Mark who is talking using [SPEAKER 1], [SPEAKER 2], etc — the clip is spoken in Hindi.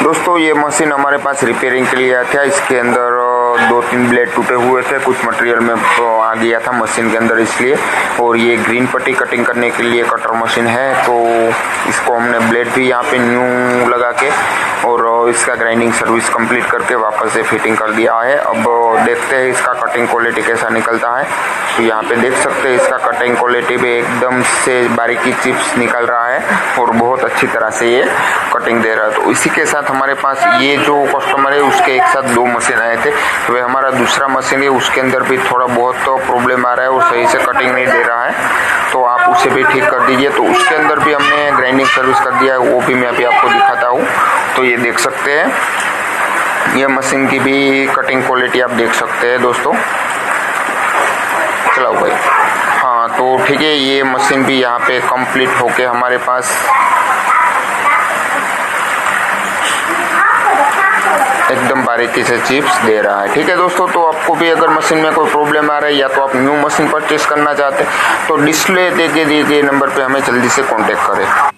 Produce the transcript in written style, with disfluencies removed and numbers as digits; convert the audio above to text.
[SPEAKER 1] दोस्तों ये मशीन हमारे पास रिपेयरिंग के लिए आया था। इसके अंदर 2-3 ब्लेड टूटे हुए थे, कुछ मटेरियल में आ गया था मशीन के अंदर इसलिए। और ये ग्रीन पट्टी कटिंग करने के लिए कटर मशीन है, तो इसको हमने ब्लेड भी यहाँ पे न्यू लगा के और इसका ग्राइंडिंग सर्विस कंप्लीट करके वापस से फिटिंग कर दिया है। अब देखते हैं इसका कटिंग क्वालिटी कैसा निकलता है। तो यहाँ पे देख सकते हैं इसका कटिंग क्वालिटी भी एकदम से बारीकी चिप्स निकल रहा है और बहुत अच्छी तरह से ये कटिंग दे रहा है। तो इसी के साथ हमारे पास ये जो कस्टमर है उसके एक साथ 2 मशीन आए थे। तो वह हमारा दूसरा मशीन है, उसके अंदर भी थोड़ा बहुत तो प्रॉब्लम आ रहा है और सही से कटिंग नहीं दे रहा है, तो आप उसे भी ठीक कर दीजिए। तो उसके अंदर भी हमने ग्राइंडिंग सर्विस कर दिया है, वो भी मैं अभी आपको दिखाता हूँ। तो ये देख सकते हैं, ये मशीन की भी कटिंग क्वालिटी आप देख सकते हैं दोस्तों। चलो भाई, हाँ तो ठीक है, ये मशीन भी यहाँ पे कंप्लीट होके हमारे पास एकदम बारीकी से चिप्स दे रहा है। ठीक है दोस्तों, तो आपको भी अगर मशीन में कोई प्रॉब्लम आ रहा है या तो आप न्यू मशीन परचेस करना चाहते हैं तो डिस्प्ले दे के दिए गए नंबर पे हमें जल्दी से कांटेक्ट करें।